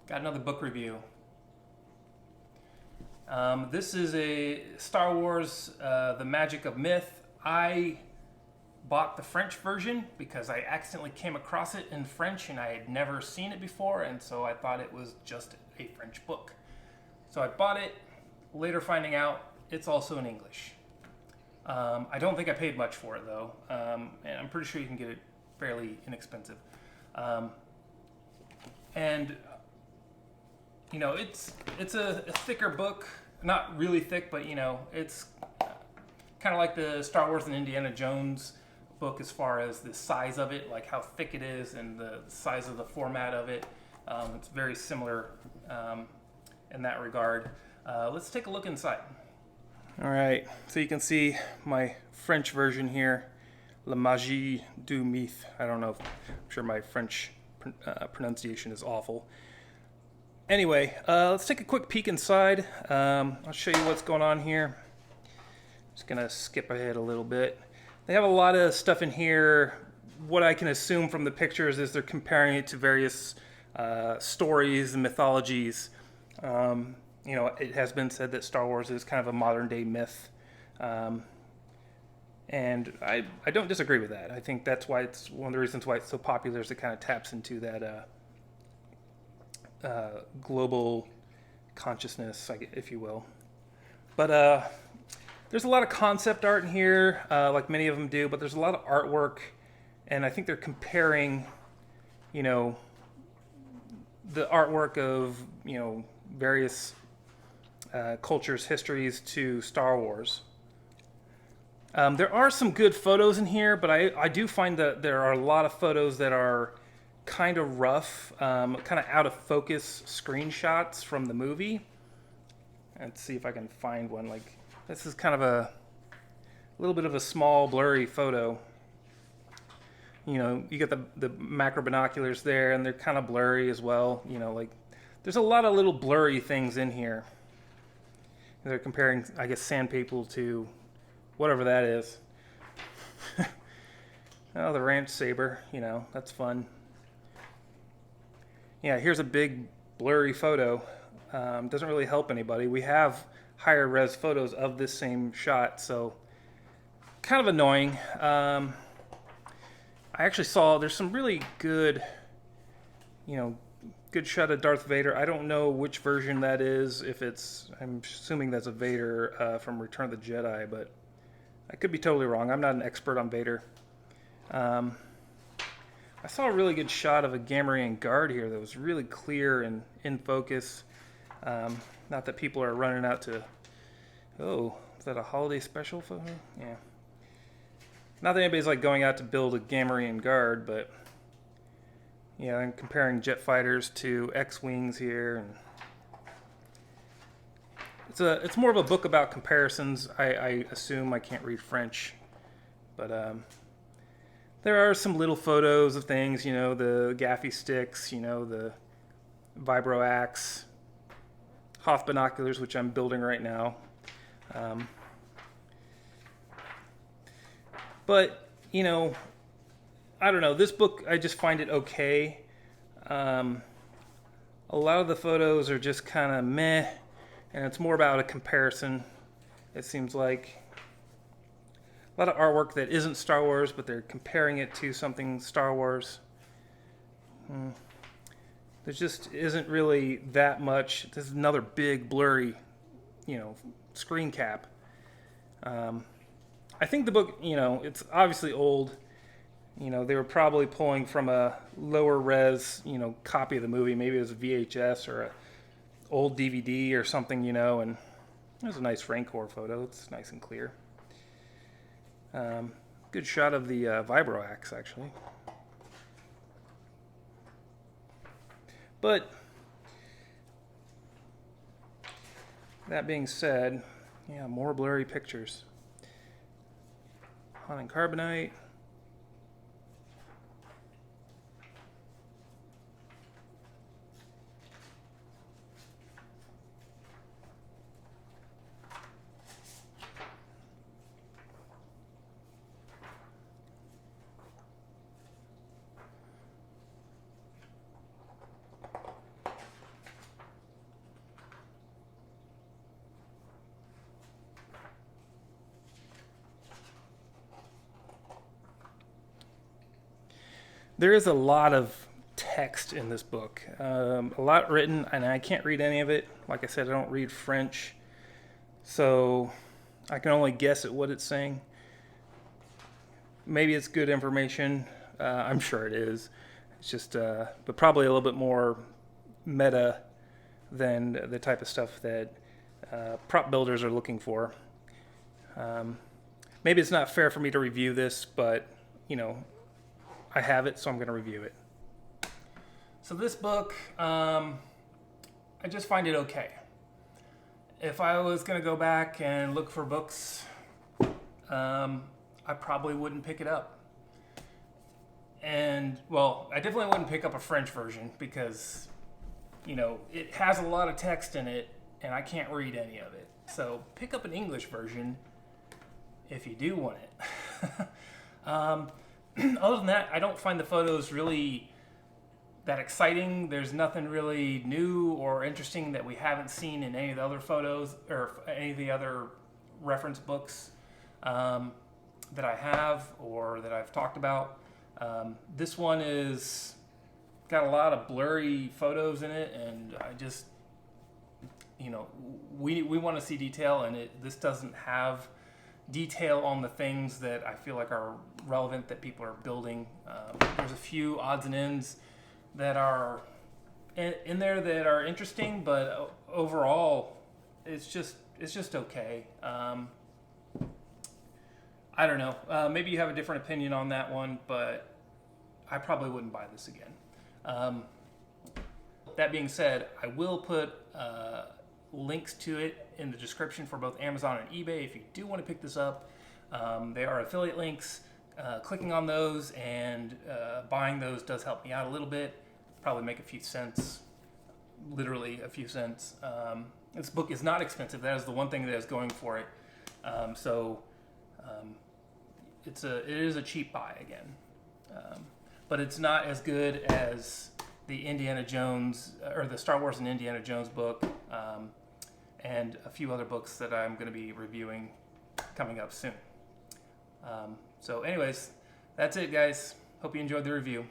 Got another book review. This is a Star Wars The Magic of Myth. I bought the French version because I accidentally came across it in French and I had never seen it before, and so I thought it was just a French book. So I bought it, later finding out it's also in English. I don't think I paid much for it though, and I'm pretty sure you can get it fairly inexpensive. And you know, it's a thicker book, not really thick, but you know, it's kind of like the Star Wars and Indiana Jones book as far as the size of it, like how thick it is and the size of the format of it. It's very similar in that regard. Let's take a look inside. All right, so you can see my French version here, La Magie du Mythe. I don't know, I'm sure my French pronunciation is awful. Anyway, let's take a quick peek inside. I'll show you what's going on here. Just gonna skip ahead a little bit. They have a lot of stuff in here. What I can assume from the pictures is they're comparing it to various stories and mythologies. You know, it has been said that Star Wars is kind of a modern day myth. And I don't disagree with that. I think that's why it's one of the reasons why it's so popular is it kind of taps into that global consciousness, if you will. But there's a lot of concept art in here, like many of them do, but there's a lot of artwork, and I think they're comparing, you know, the artwork of, you know, various cultures, histories to Star Wars. There are some good photos in here, but I do find that there are a lot of photos that are kind of rough, kind of out of focus screenshots from the movie. Let's see if I can find one. Like, this is kind of a little bit of a small, blurry photo. You know, you get the macro binoculars there, and they're kind of blurry as well. You know, like, there's a lot of little blurry things in here. They're comparing, I guess, sandpaper to whatever that is. Oh, the ranch saber, you know, that's fun. Yeah, here's a big blurry photo. Doesn't really help anybody. We have higher res photos of this same shot, so kind of annoying. I actually saw there's some really good, you know, good shot of Darth Vader. I don't know which version that is. If it's, I'm assuming that's a Vader from Return of the Jedi, but I could be totally wrong. I'm not an expert on Vader. I saw a really good shot of a Gamorrean guard here that was really clear and in focus. Not that people are running out to... Oh, is that a holiday special photo? Yeah. Not that anybody's like going out to build a Gamorrean guard, but... Yeah, I'm comparing jet fighters to X-Wings here. And it's more of a book about comparisons. I assume. I can't read French. But... there are some little photos of things, you know, the gaffy sticks, you know, the vibro axe, Hoth binoculars, which I'm building right now. But, you know, I don't know. This book, I just find it okay. A lot of the photos are just kind of meh, and it's more about a comparison, it seems like. A lot of artwork that isn't Star Wars, but they're comparing it to something Star Wars. There just isn't really that much. This is another big, blurry, you know, screen cap. I think the book, you know, it's obviously old. You know, they were probably pulling from a lower res, you know, copy of the movie. Maybe it was a VHS or a old DVD or something, you know, and there's a nice Rancor photo. It's nice and clear. Good shot of the vibro axe, actually. But that being said, yeah, more blurry pictures. Han and Carbonite. There is a lot of text in this book, a lot written, and I can't read any of it. Like I said, I don't read French, so I can only guess at what it's saying. Maybe it's good information. I'm sure it is. It's just, but probably a little bit more meta than the type of stuff that prop builders are looking for. Maybe it's not fair for me to review this, but I have it, so I'm going to review it. So this book, I just find it okay. If I was going to go back and look for books, I probably wouldn't pick it up. And, well, I definitely wouldn't pick up a French version because, it has a lot of text in it, and I can't read any of it. So pick up an English version if you do want it. Other than that, I don't find the photos really that exciting. There's nothing really new or interesting that we haven't seen in any of the other photos or any of the other reference books that I have or that I've talked about. This one is got a lot of blurry photos in it, and I just, we want to see detail, and this doesn't have detail on the things that I feel like are relevant that people are building. There's a few odds and ends that are in there that are interesting, but overall, it's just okay. I don't know. Maybe you have a different opinion on that one, but I probably wouldn't buy this again. That being said, I will put links to it in the description for both Amazon and eBay if you do want to pick this up. They are affiliate links. Clicking on those and buying those does help me out a little bit. Probably make a few cents, literally a few cents. This book is not expensive. That is the one thing that is going for it. It is a cheap buy again. But it's not as good as the Indiana Jones or the Star Wars and Indiana Jones book, and a few other books that I'm going to be reviewing coming up soon. So anyways, that's it, guys. Hope you enjoyed the review.